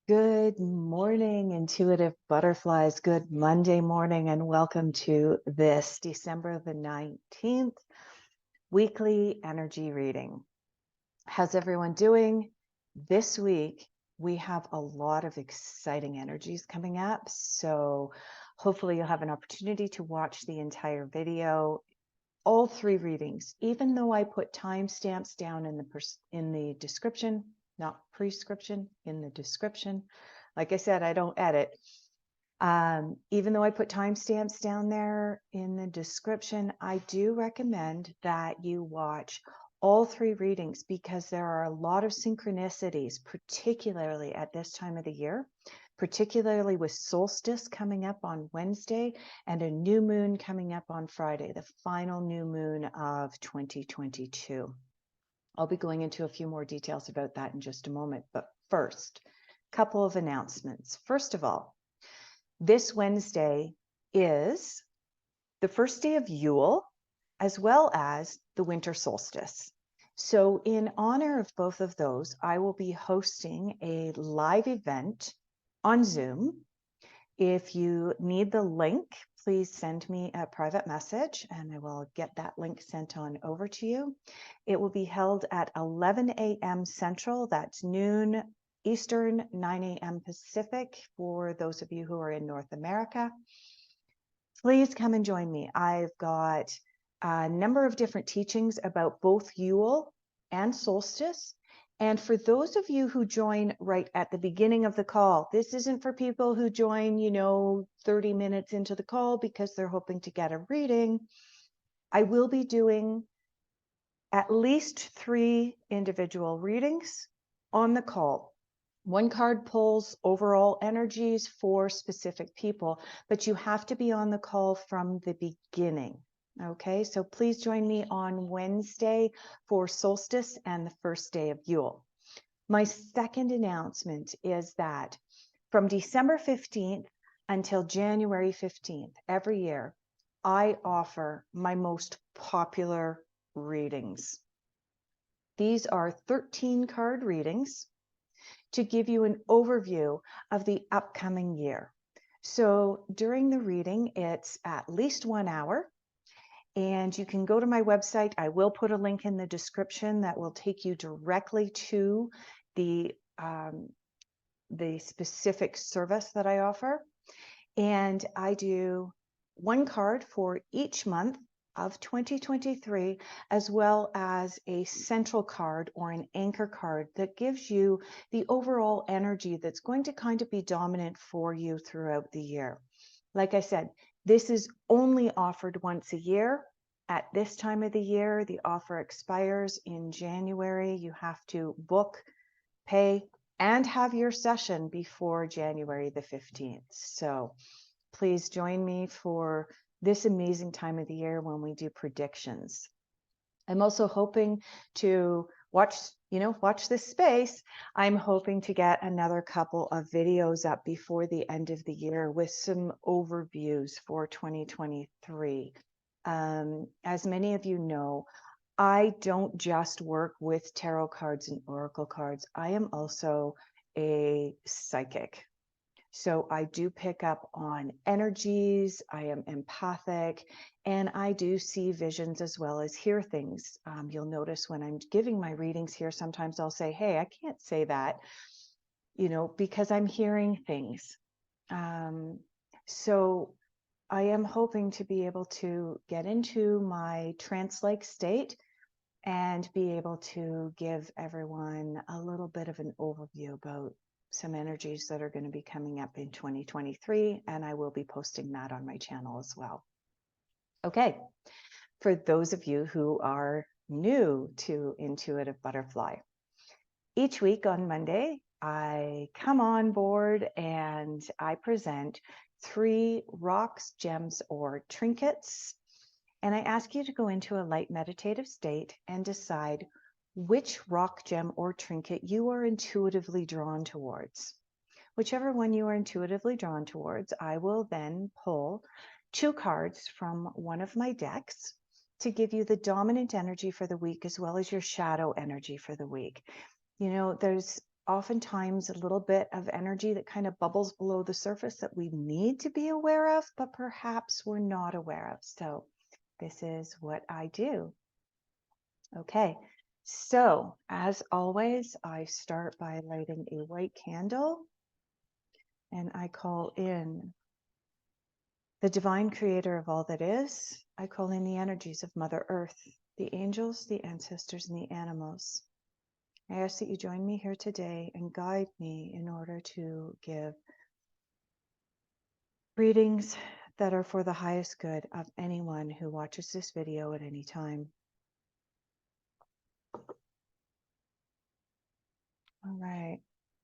Good morning, intuitive butterflies. Good Monday morning, and welcome to this December the 19th weekly energy reading. How's everyone doing? This week, we have a lot of exciting energies coming up. So hopefully you'll have an opportunity to watch the entire video, all three readings, even though I put timestamps down in the description, not prescription, in the description. Like I said, I don't edit. Even though I put timestamps down there in the description, I do recommend that you watch all three readings because there are a lot of synchronicities, particularly at this time of the year, particularly with solstice coming up on Wednesday and a new moon coming up on Friday, the final new moon of 2022. I'll be going into a few more details about that in just a moment. But first, a couple of announcements. First of all, this Wednesday is the first day of Yule, as well as the winter solstice. So in honor of both of those, I will be hosting a live event on Zoom. If you need the link, please send me a private message and I will get that link sent on over to you. It will be held at 11 a.m. Central, that's noon Eastern, 9 a.m. Pacific for those of you who are in North America. Please come and join me. I've got a number of different teachings about both Yule and solstice. And for those of you who join right at the beginning of the call, this isn't for people who join, 30 minutes into the call because they're hoping to get a reading. I will be doing at least 3 individual readings on the call. One card pulls overall energies for specific people, but you have to be on the call from the beginning. Okay, so please join me on Wednesday for solstice and the first day of Yule. My second announcement is that from December 15th until January 15th, every year, I offer my most popular readings. These are 13 card readings to give you an overview of the upcoming year. So during the reading, it's at least 1 hour, and you can go to my website. I will put a link in the description that will take you directly to the specific service that I offer. And I do 1 card for each month of 2023, as well as a central card or an anchor card that gives you the overall energy that's going to kind of be dominant for you throughout the year. Like I said, this is only offered once a year. At this time of the year, the offer expires in January. You have to book, pay, and have your session before January the 15th. So please join me for this amazing time of the year when we do predictions. I'm also hoping to watch this space. I'm hoping to get another couple of videos up before the end of the year with some overviews for 2023. As many of you know, I don't just work with tarot cards and oracle cards. I am also a psychic. So I do pick up on energies, I am empathic, and I do see visions as well as hear things. You'll notice when I'm giving my readings here, sometimes I'll say, hey, I can't say that, because I'm hearing things. So I am hoping to be able to get into my trance-like state and be able to give everyone a little bit of an overview about some energies that are going to be coming up in 2023, and I will be posting that on my channel as well. Okay, for those of you who are new to Intuitive Butterfly, each week on Monday, I come on board and I present 3 rocks, gems, or trinkets, and I ask you to go into a light meditative state and decide which rock, gem, or trinket you are intuitively drawn towards. Whichever one you are intuitively drawn towards, I will then pull 2 cards from one of my decks to give you the dominant energy for the week as well as your shadow energy for the week. There's oftentimes a little bit of energy that kind of bubbles below the surface that we need to be aware of, but perhaps we're not aware of. So this is what I do. Okay, so as always, I start by lighting a white candle and I call in the divine creator of all that is. I call in the energies of Mother Earth, the angels, the ancestors, and the animals. I ask that you join me here today and guide me in order to give readings that are for the highest good of anyone who watches this video at any time. All right.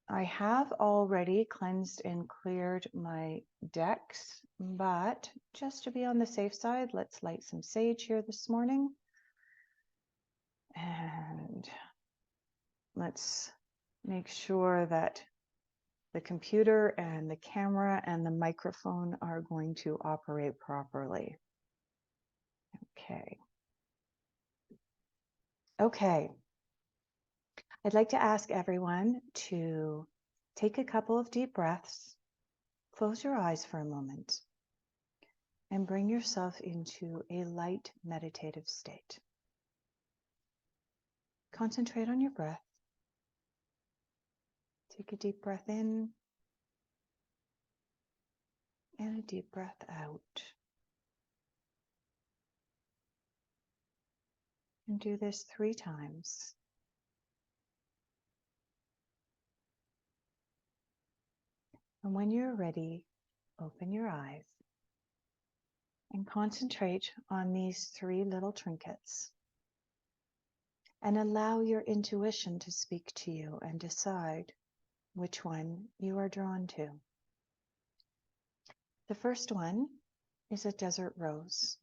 I have already cleansed and cleared my decks, but just to be on the safe side, let's light some sage here this morning. And let's make sure that the computer and the camera and the microphone are going to operate properly. Okay. Okay. I'd like to ask everyone to take a couple of deep breaths, close your eyes for a moment, and bring yourself into a light meditative state. Concentrate on your breath. Take a deep breath in and a deep breath out. And do this 3 times. And when you're ready, open your eyes and concentrate on these 3 little trinkets. And allow your intuition to speak to you and decide which one you are drawn to. The first one is a desert rose.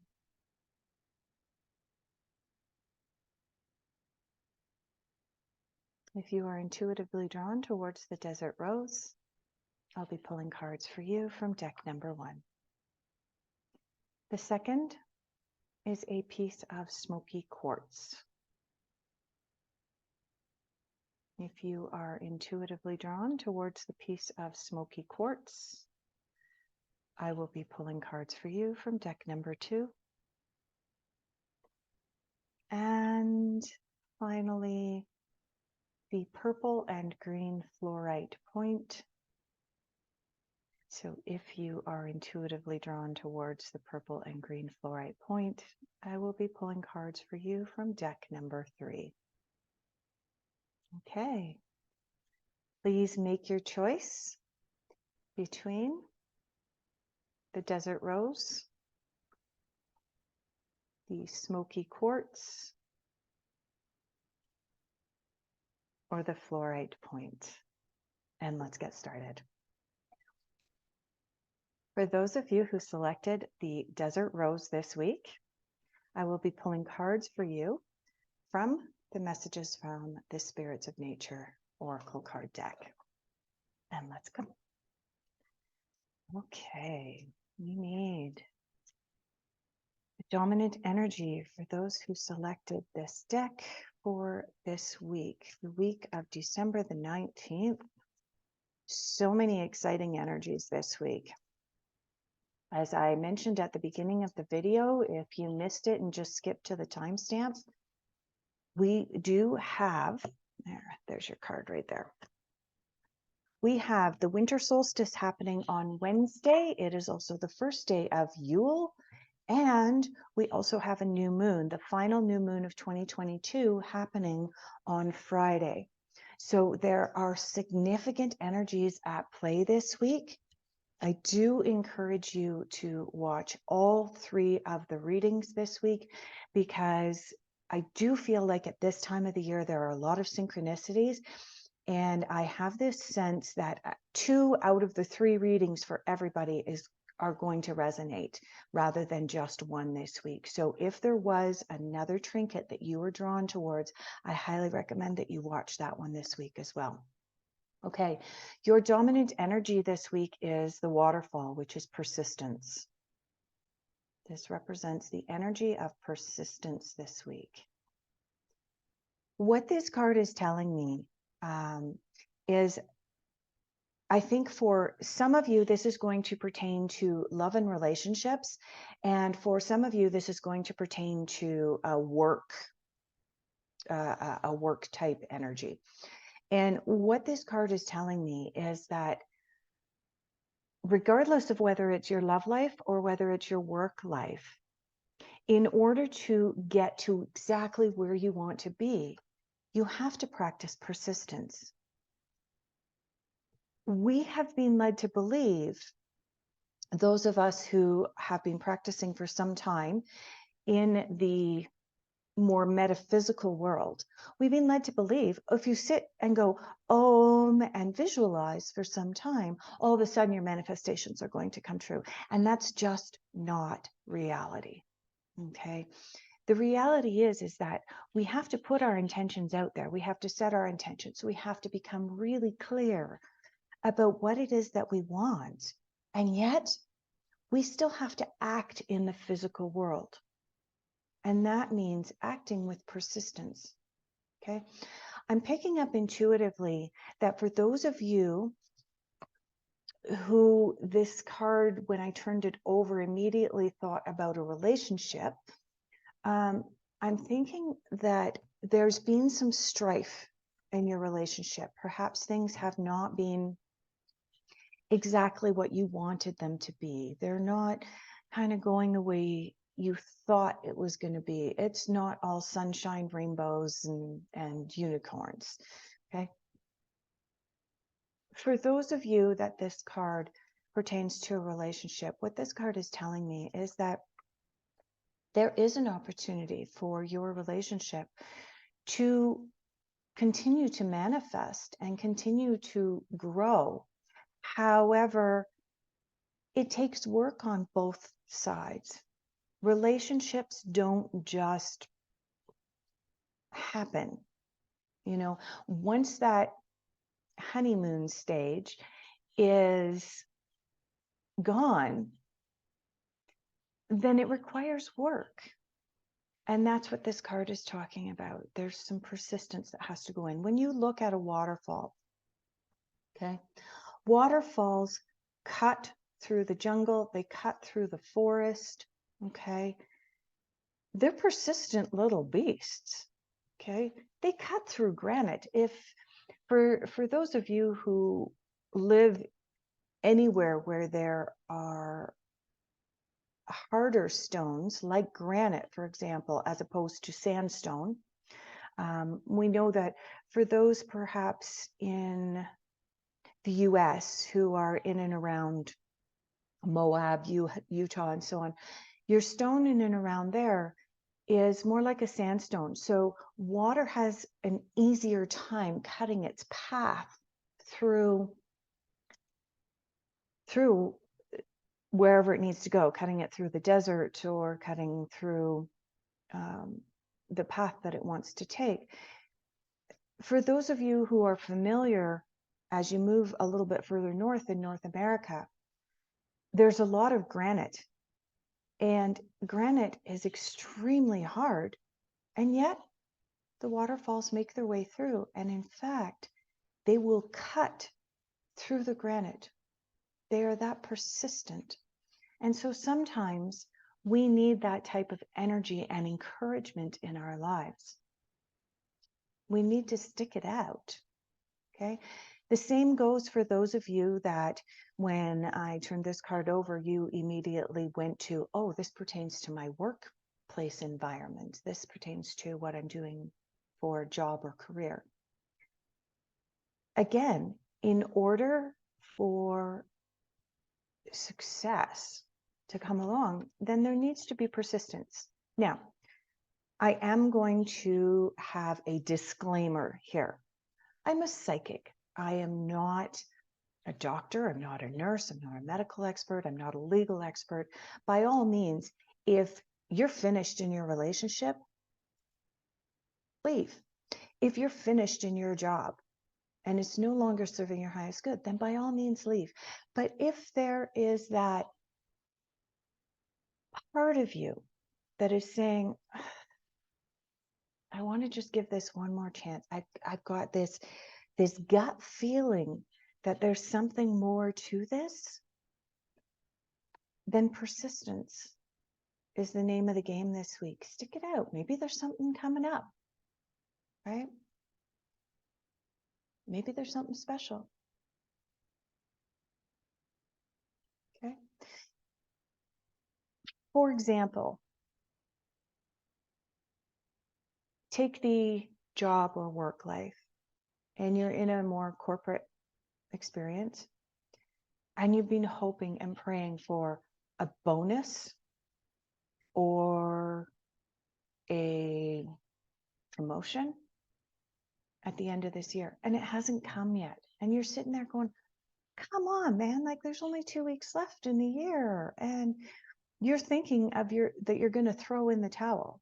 If you are intuitively drawn towards the desert rose, I'll be pulling cards for you from deck number 1. The second is a piece of Smoky quartz. If you are intuitively drawn towards the piece of Smoky quartz, I will be pulling cards for you from deck number 2. And finally, the purple and green fluorite point. So if you are intuitively drawn towards the purple and green fluorite point, I will be pulling cards for you from deck number 3. Okay. Please make your choice between the desert rose, the smoky quartz, or the fluorite point. And let's get started. For those of you who selected the desert rose this week, I will be pulling cards for you from the Messages from the Spirits of Nature Oracle card deck. And let's go. Okay, we need the dominant energy for those who selected this deck for this week, the week of December the 19th. So many exciting energies this week. As I mentioned at the beginning of the video, if you missed it and just skipped to the timestamps, we do have, there's your card right there. We have the winter solstice happening on Wednesday. It is also the first day of Yule. And we also have a new moon, the final new moon of 2022 happening on Friday. So there are significant energies at play this week. I do encourage you to watch all 3 of the readings this week, because I do feel like at this time of the year, there are a lot of synchronicities. And I have this sense that 2 out of the 3 readings for everybody are going to resonate rather than just 1 this week. So if there was another trinket that you were drawn towards, I highly recommend that you watch that one this week as well. Okay, your dominant energy this week is the waterfall, which is persistence. This represents the energy of persistence this week. What this card is telling me is I think for some of you, this is going to pertain to love and relationships. And for some of you, this is going to pertain to a work type energy. And what this card is telling me is that regardless of whether it's your love life or whether it's your work life, in order to get to exactly where you want to be, you have to practice persistence. We have been led to believe, those of us who have been practicing for some time in the more metaphysical world, we've been led to believe if you sit and go Om and visualize for some time, all of a sudden your manifestations are going to come true. And that's just not reality. Okay. The reality is that we have to put our intentions out there. We have to set our intentions. We have to become really clear about what it is that we want. And yet we still have to act in the physical world. And that means acting with persistence. Okay. I'm picking up intuitively that for those of you who this card, when I turned it over, immediately thought about a relationship, I'm thinking that there's been some strife in your relationship. Perhaps things have not been exactly what you wanted them to be. They're not kind of going the way you thought it was going to be. It's not all sunshine, rainbows, and unicorns. Okay. For those of you that this card pertains to a relationship, what this card is telling me is that there is an opportunity for your relationship to continue to manifest and continue to grow. However, it takes work on both sides. Relationships don't just happen. Once that honeymoon stage is gone, then it requires work. And that's what this card is talking about. There's some persistence that has to go in. When you look at a waterfall, okay, waterfalls cut through the jungle, they cut through the forest, okay. They're persistent little beasts, okay. They cut through granite. If for those of you who live anywhere where there are harder stones like granite, for example, as opposed to sandstone, we know that for those perhaps in the US who are in and around Moab, Utah, and so on, your stone in and around there is more like a sandstone. So water has an easier time cutting its path through wherever it needs to go, cutting it through the desert or cutting through the path that it wants to take. For those of you who are familiar, as you move a little bit further north in North America, there's a lot of granite. And granite is extremely hard. And yet the waterfalls make their way through. And in fact, they will cut through the granite. They are that persistent. And so sometimes we need that type of energy and encouragement in our lives. We need to stick it out. Okay. The same goes for those of you that when I turned this card over, you immediately went to, oh, this pertains to my workplace environment. This pertains to what I'm doing for job or career. Again, in order for success to come along, then there needs to be persistence. Now, I am going to have a disclaimer here. I'm a psychic. I am not a doctor. I'm not a nurse. I'm not a medical expert. I'm not a legal expert. By all means, if you're finished in your relationship, leave. If you're finished in your job and it's no longer serving your highest good, then by all means leave. But if there is that part of you that is saying, I want to just give this one more chance. I've got this this gut feeling that there's something more to this, then persistence is the name of the game this week. Stick it out. Maybe there's something coming up, right? Maybe there's something special. Okay. For example, take the job or work life, and you're in a more corporate experience, and you've been hoping and praying for a bonus or a promotion at the end of this year, and it hasn't come yet. And you're sitting there going, come on, man, like there's only 2 weeks left in the year. And you're thinking of that you're going to throw in the towel.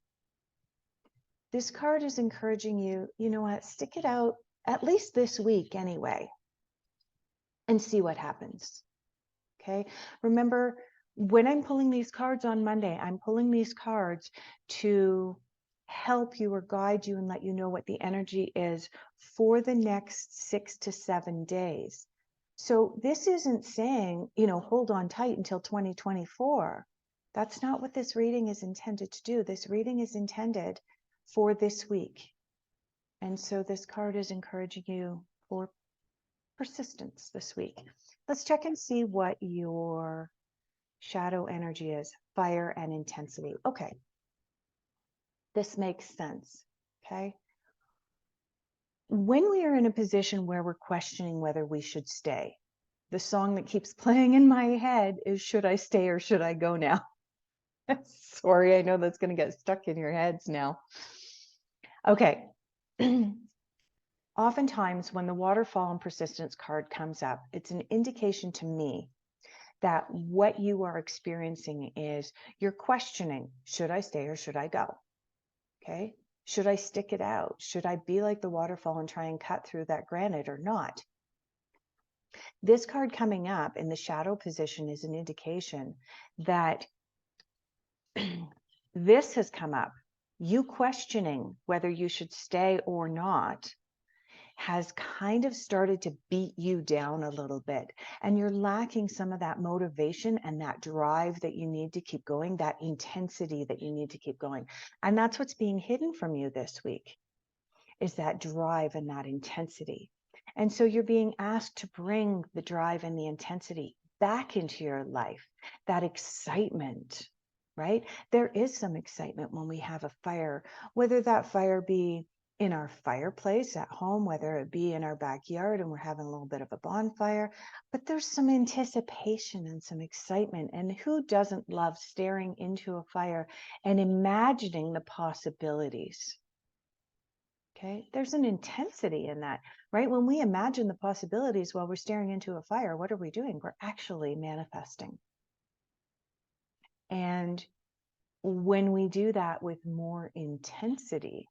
This card is encouraging you, you know what, stick it out at least this week anyway, and see what happens. Okay. Remember, when I'm pulling these cards on Monday, I'm pulling these cards to help you or guide you and let you know what the energy is for the next 6 to 7 days. So this isn't saying, hold on tight until 2024. That's not what this reading is intended to do. This reading is intended for this week. And so this card is encouraging you for persistence this week. Let's check and see what your shadow energy is. Fire and intensity. Okay. This makes sense. Okay. When we are in a position where we're questioning whether we should stay, the song that keeps playing in my head is Should I Stay or Should I Go Now? Sorry, I know that's going to get stuck in your heads now. Okay. Oftentimes, when the waterfall and persistence card comes up, it's an indication to me that what you are experiencing is you're questioning, should I stay or should I go? Okay. Should I stick it out? Should I be like the waterfall and try and cut through that granite or not? This card coming up in the shadow position is an indication that this has come up. You questioning whether you should stay or not has kind of started to beat you down a little bit, and you're lacking some of that motivation and that drive that you need to keep going, that intensity that you need to keep going. And that's what's being hidden from you this week, is that drive and that intensity. And so you're being asked to bring the drive and the intensity back into your life, that excitement, right? There is some excitement when we have a fire, whether that fire be in our fireplace at home, whether it be in our backyard and we're having a little bit of a bonfire, but there's some anticipation and some excitement. And who doesn't love staring into a fire and imagining the possibilities? Okay, there's an intensity in that, right? When we imagine the possibilities while we're staring into a fire, what are we doing? We're actually manifesting. And when we do that with more intensity,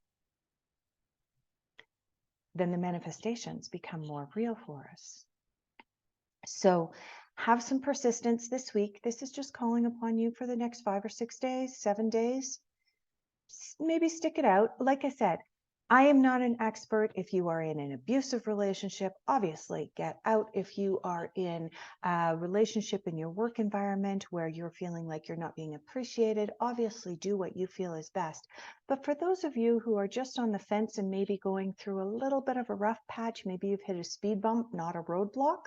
then the manifestations become more real for us. So have some persistence this week. This is just calling upon you for the next 5 or 6 days, 7 days. Maybe stick it out. Like I said, I am not an expert. If you are in an abusive relationship, obviously get out. If you are in a relationship in your work environment where you're feeling like you're not being appreciated, obviously do what you feel is best. But for those of you who are just on the fence and maybe going through a little bit of a rough patch, maybe you've hit a speed bump, not a roadblock,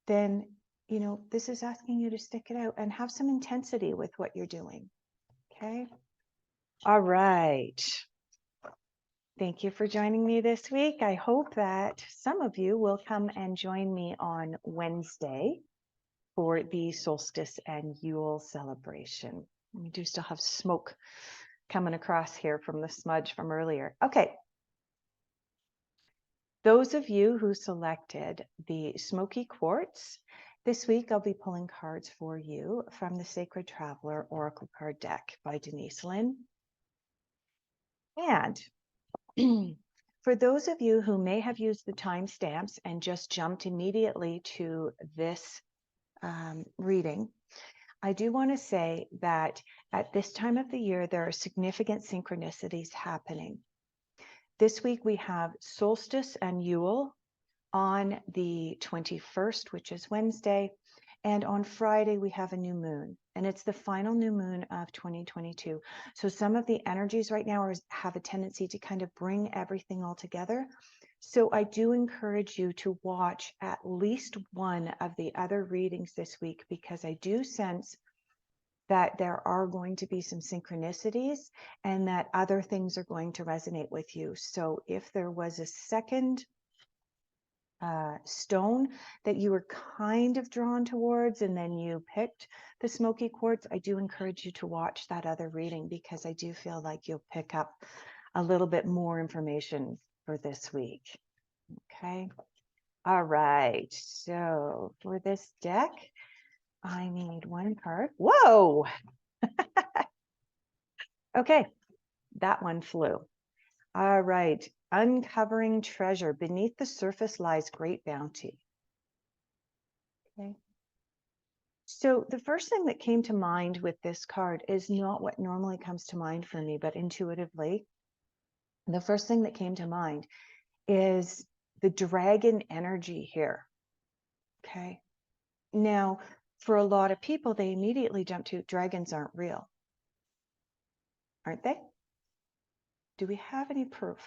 then, this is asking you to stick it out and have some intensity with what you're doing. Okay. All right. Thank you for joining me this week. I hope that some of you will come and join me on Wednesday for the solstice and Yule celebration. We do still have smoke coming across here from the smudge from earlier. Okay. Those of you who selected the Smoky Quartz, this week I'll be pulling cards for you from the Sacred Traveler Oracle Card Deck by Denise Lynn. And for those of you who may have used the timestamps and just jumped immediately to this reading, I do want to say that at this time of the year, there are significant synchronicities happening. This week we have solstice and Yule on the 21st, which is Wednesday. And on Friday, we have a new moon, and it's the final new moon of 2022. So some of the energies right now have a tendency to kind of bring everything all together. So I do encourage you to watch at least one of the other readings this week, because I do sense that there are going to be some synchronicities and that other things are going to resonate with you. So if there was a second stone that you were kind of drawn towards and then you picked the Smoky Quartz, I do encourage you to watch that other reading, because I do feel like you'll pick up a little bit more information for this week. Okay. All right. So for this deck, I need one card. Whoa. Okay. That one flew. All right. Uncovering treasure. Beneath the surface lies great bounty. Okay. So the first thing that came to mind with this card is not what normally comes to mind for me, but intuitively, the first thing that came to mind is the dragon energy here. Okay. Now, for a lot of people, they immediately jump to dragons aren't real. Aren't they? Do we have any proof?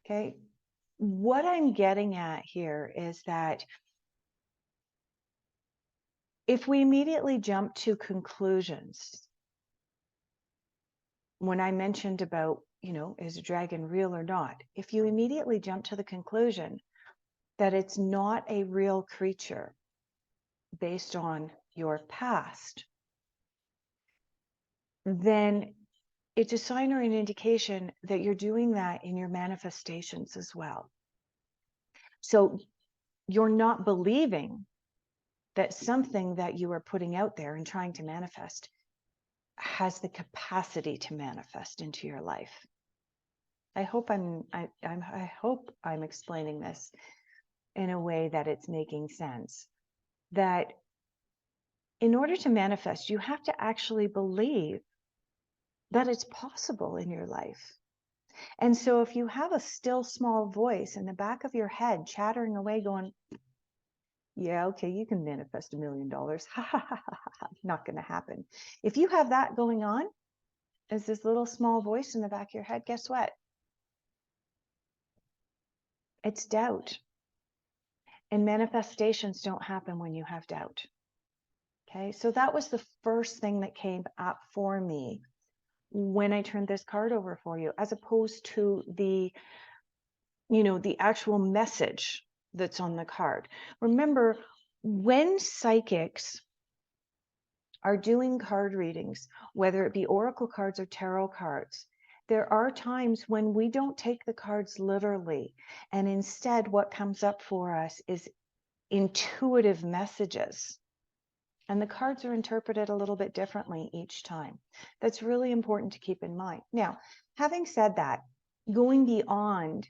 Okay. What I'm getting at here is that if we immediately jump to conclusions, when I mentioned about, is a dragon real or not? If you immediately jump to the conclusion that it's not a real creature based on your past, then it's a sign or an indication that you're doing that in your manifestations as well. So you're not believing that something that you are putting out there and trying to manifest has the capacity to manifest into your life. I hope I'm explaining this in a way that it's making sense. That in order to manifest, you have to actually believe that it's possible in your life. And so if you have a still small voice in the back of your head chattering away going, yeah, okay, you can manifest $1 million. Ha ha ha ha ha. Not going to happen. If you have that going on as this little small voice in the back of your head, guess what? It's doubt. And manifestations don't happen when you have doubt. Okay, so that was the first thing that came up for me when I turned this card over for you, as opposed to the actual message that's on the card. Remember, when psychics are doing card readings, whether it be oracle cards or tarot cards, there are times when we don't take the cards literally. And instead, what comes up for us is intuitive messages. And the cards are interpreted a little bit differently each time. That's really important to keep in mind. Now, having said that, going beyond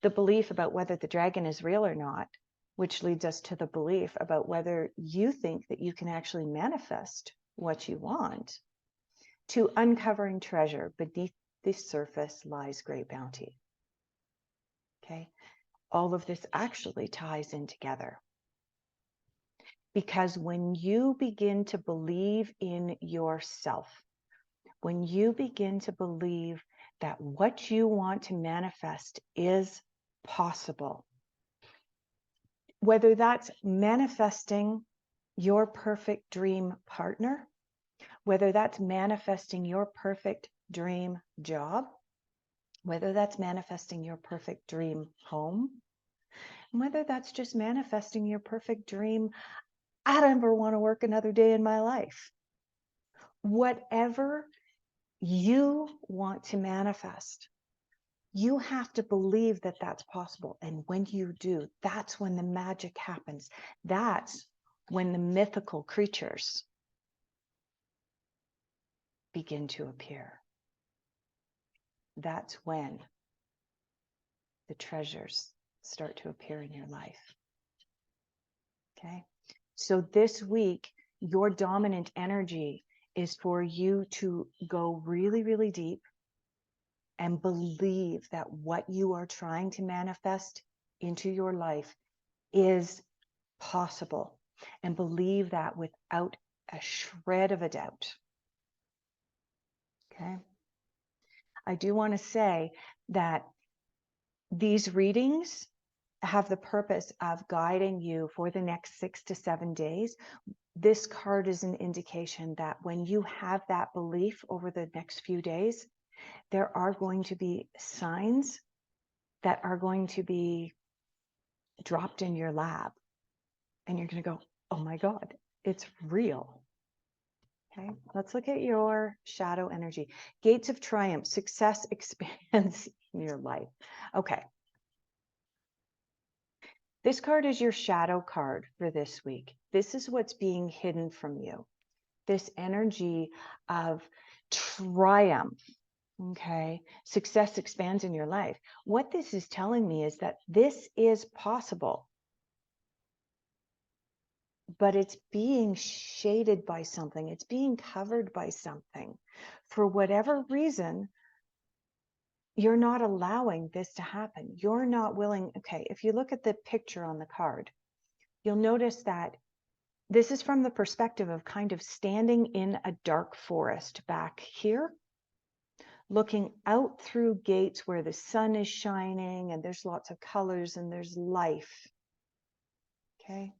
the belief about whether the dragon is real or not, which leads us to the belief about whether you think that you can actually manifest what you want, to uncovering treasure. Beneath the surface lies great bounty. Okay, all of this actually ties in together. Because when you begin to believe in yourself, when you begin to believe that what you want to manifest is possible, whether that's manifesting your perfect dream partner, whether that's manifesting your perfect dream job, whether that's manifesting your perfect dream home, and whether that's just manifesting your perfect dream, I don't ever want to work another day in my life. Whatever you want to manifest, you have to believe that that's possible. And when you do, that's when the magic happens. That's when the mythical creatures begin to appear. That's when the treasures start to appear in your life. Okay? So this week, your dominant energy is for you to go really, really deep and believe that what you are trying to manifest into your life is possible, and believe that without a shred of a doubt. Okay. I do want to say that these readings have the purpose of guiding you for the next 6 to 7 days. This card is an indication that when you have that belief over the next few days, there are going to be signs that are going to be dropped in your lap. And you're going to go, oh my God, it's real. Okay, let's look at your shadow energy. Gates of triumph, success expands in your life. Okay. This card is your shadow card for this week. This is what's being hidden from you. This energy of triumph. Okay. Success expands in your life. What this is telling me is that this is possible, but it's being shaded by something. It's being covered by something. For whatever reason, you're not allowing this to happen. You're not willing. Okay, if you look at the picture on the card, you'll notice that this is from the perspective of kind of standing in a dark forest back here, looking out through gates where the sun is shining and there's lots of colors and there's life. Okay.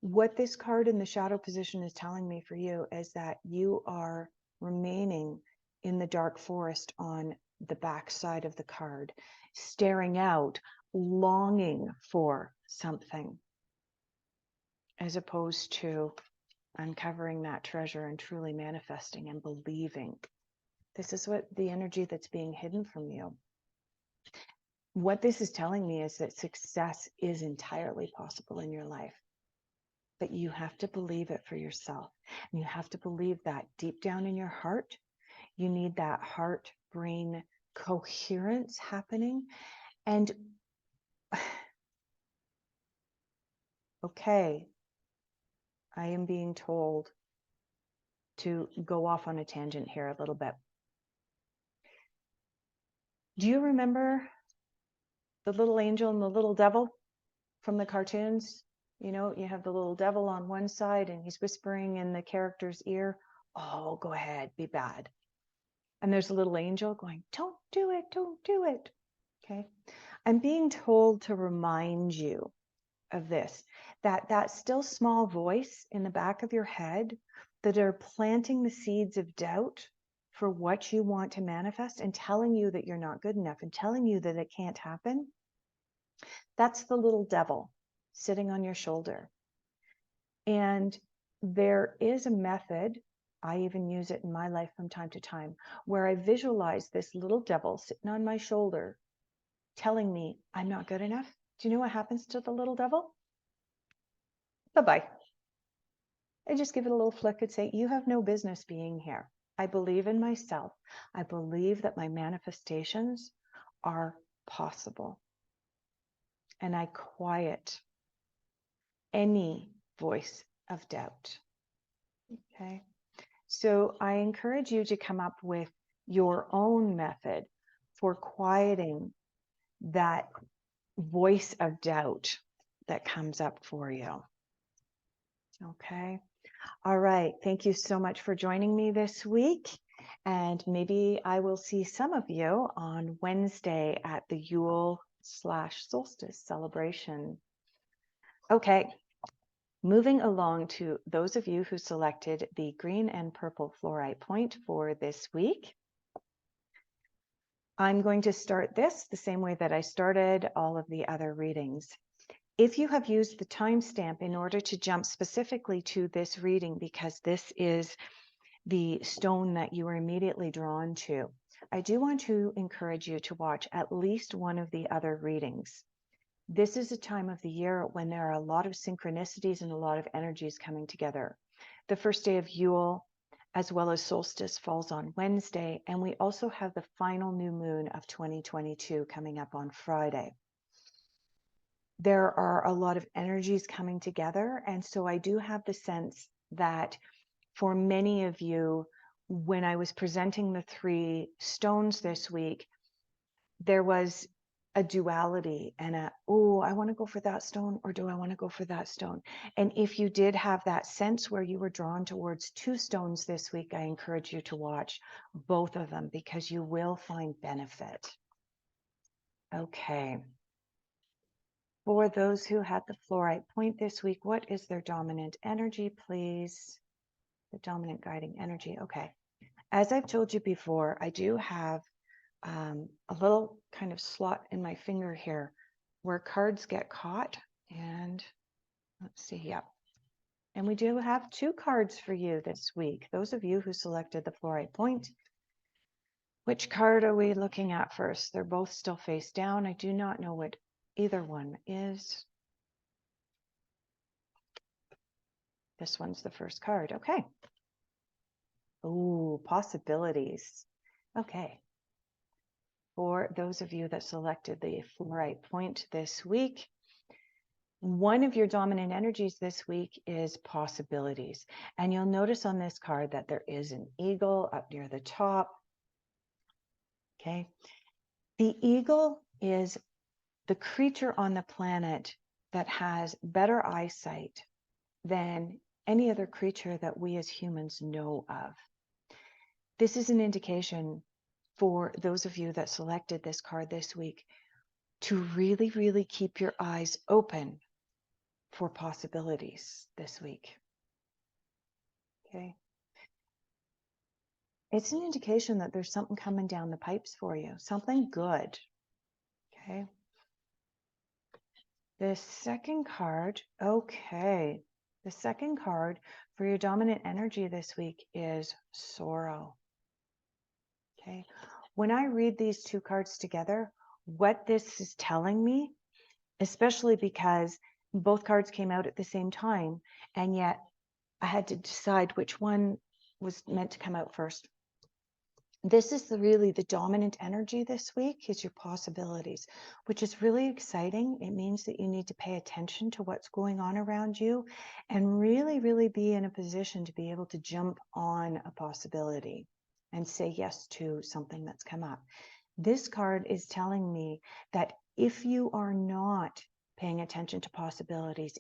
What this card in the shadow position is telling me for you is that you are remaining in the dark forest on the back side of the card, staring out, longing for something, as opposed to uncovering that treasure and truly manifesting and believing. This is what the energy that's being hidden from you. What this is telling me is that success is entirely possible in your life. But you have to believe it for yourself. And you have to believe that deep down in your heart. You need that heart-brain coherence happening. And okay, I am being told to go off on a tangent here a little bit. Do you remember the little angel and the little devil from the cartoons? You know, you have the little devil on one side and he's whispering in the character's ear, oh, go ahead, be bad. And there's a little angel going, don't do it, don't do it. Okay. I'm being told to remind you of this, that still small voice in the back of your head that are planting the seeds of doubt for what you want to manifest and telling you that you're not good enough and telling you that it can't happen. That's the little devil sitting on your shoulder. And there is a method, I even use it in my life from time to time, where I visualize this little devil sitting on my shoulder telling me I'm not good enough. Do you know what happens to the little devil? Bye-bye. I just give it a little flick and say, you have no business being here. I believe in myself. I believe that my manifestations are possible. And I quiet any voice of doubt. Okay. So I encourage you to come up with your own method for quieting that voice of doubt that comes up for you. Okay. All right. Thank you so much for joining me this week. And maybe I will see some of you on Wednesday at the Yule/solstice celebration. Okay. Moving along to those of you who selected the green and purple Florite point for this week. I'm going to start this the same way that I started all of the other readings. If you have used the timestamp in order to jump specifically to this reading, because this is the stone that you are immediately drawn to, I do want to encourage you to watch at least one of the other readings. This is a time of the year when there are a lot of synchronicities and a lot of energies coming together. The first day of Yule, as well as solstice, falls on Wednesday, and we also have the final new moon of 2022 coming up on Friday. There are a lot of energies coming together, and so I do have the sense that for many of you, when I was presenting the 3 stones this week, there was a duality and oh, I want to go for that stone, or do I want to go for that stone? And if you did have that sense where you were drawn towards 2 stones this week, I encourage you to watch both of them because you will find benefit. Okay. For those who had the Florite point this week, what is their dominant energy, please? The dominant guiding energy. Okay. As I've told you before, I do have a little kind of slot in my finger here where cards get caught. And let's see, yep. And we do have 2 cards for you this week. Those of you who selected the Florite point, which card are we looking at first? They're both still face down. I do not know what either one is. This one's the first card. Okay. Oh, possibilities. Okay. For those of you that selected the Florite point this week, one of your dominant energies this week is possibilities. And you'll notice on this card that there is an eagle up near the top. Okay. The eagle is the creature on the planet that has better eyesight than any other creature that we as humans know of. This is an indication for those of you that selected this card this week to really, really keep your eyes open for possibilities this week. Okay. It's an indication that there's something coming down the pipes for you, something good. Okay. The second card, okay. The second card for your dominant energy this week is sorrow. Okay. When I read these 2 cards together, what this is telling me, especially because both cards came out at the same time, and yet I had to decide which one was meant to come out first. This is really the dominant energy this week is your possibilities, which is really exciting. It means that you need to pay attention to what's going on around you and really, really be in a position to be able to jump on a possibility and say yes to something that's come up. This card is telling me that if you are not paying attention to possibilities,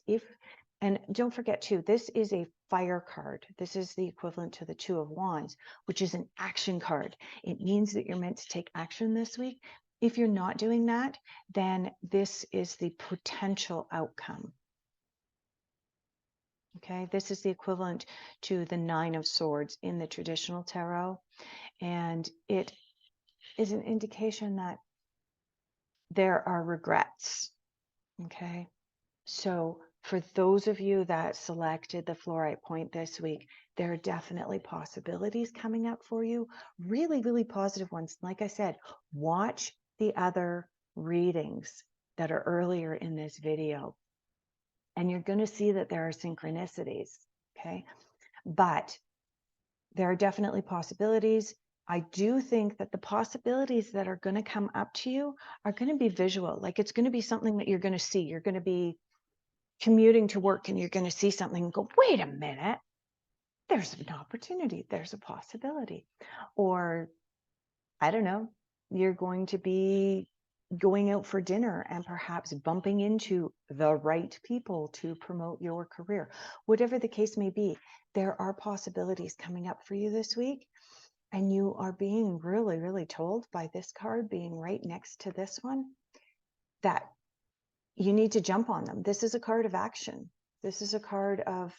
and don't forget too, this is a fire card. This is the equivalent to the 2 of Wands, which is an action card. It means that you're meant to take action this week. If you're not doing that, then this is the potential outcome. Okay, this is the equivalent to the 9 of Swords in the traditional tarot. And it is an indication that there are regrets. Okay, so for those of you that selected the Florite point this week, there are definitely possibilities coming up for you. Really, really positive ones. Like I said, watch the other readings that are earlier in this video, and you're going to see that there are synchronicities. Okay, but there are definitely possibilities. I do think that the possibilities that are going to come up to you are going to be visual. Like it's going to be something that you're going to see. You're going to be commuting to work and you're going to see something and go, wait a minute, there's an opportunity, there's a possibility. Or, I don't know, you're going to be going out for dinner and perhaps bumping into the right people to promote your career. Whatever the case may be, there are possibilities coming up for you this week. And you are being really, really told by this card being right next to this one that you need to jump on them. This is a card of action. This is a card of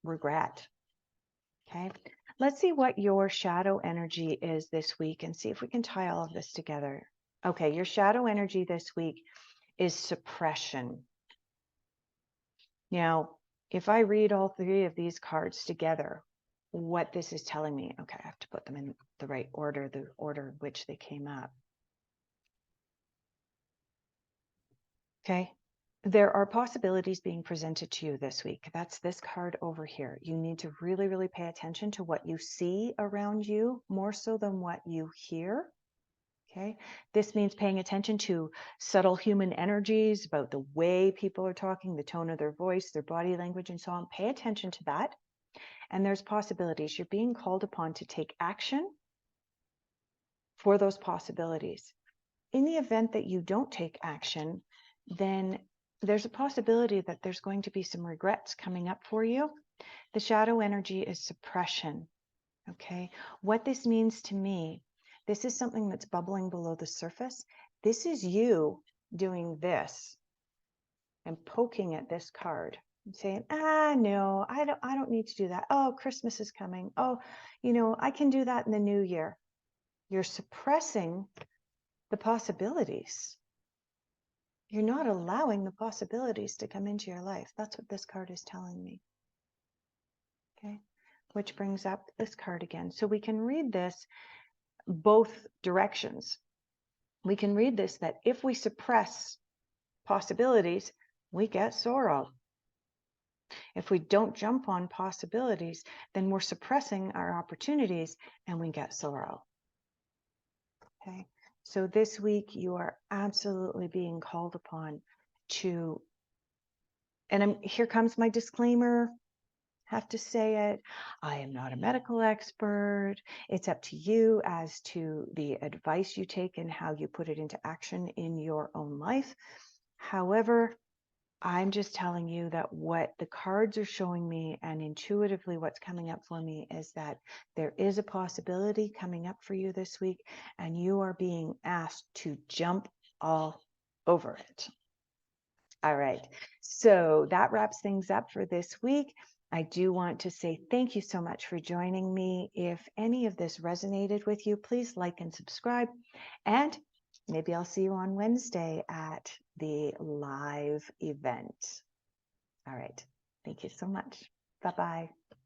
regret. Okay. Let's see what your shadow energy is this week and see if we can tie all of this together. Okay. Your shadow energy this week is suppression. Now, if I read all 3 of these cards together, what this is telling me, okay, I have to put them in the right order, the order in which they came up. Okay. There are possibilities being presented to you this week. That's this card over here. You need to really, really pay attention to what you see around you more so than what you hear. Okay. This means paying attention to subtle human energies about the way people are talking, the tone of their voice, their body language, and so on. Pay attention to that. and there's possibilities. You're being called upon to take action for those possibilities. In the event that you don't take action, then there's a possibility that there's going to be some regrets coming up for you. The shadow energy is suppression. Okay. What this means to me, this is something that's bubbling below the surface. This is you doing this and poking at this card and saying, no, I don't need to do that. Oh, Christmas is coming. Oh, I can do that in the new year. You're suppressing the possibilities. You're not allowing the possibilities to come into your life. That's what this card is telling me. Okay. Which brings up this card again. So we can read this both directions. We can read this that if we suppress possibilities, we get sorrow. If we don't jump on possibilities, then we're suppressing our opportunities and we get sorrow. Okay. So this week you are absolutely being called upon to, and here comes my disclaimer, have to say it. I am not a medical expert. It's up to you as to the advice you take and how you put it into action in your own life. However, I'm just telling you that what the cards are showing me and intuitively what's coming up for me is that there is a possibility coming up for you this week, and you are being asked to jump all over it. All right. So that wraps things up for this week. I do want to say thank you so much for joining me. If any of this resonated with you, please like and subscribe. And maybe I'll see you on Wednesday at the live event. All right. Thank you so much. Bye-bye.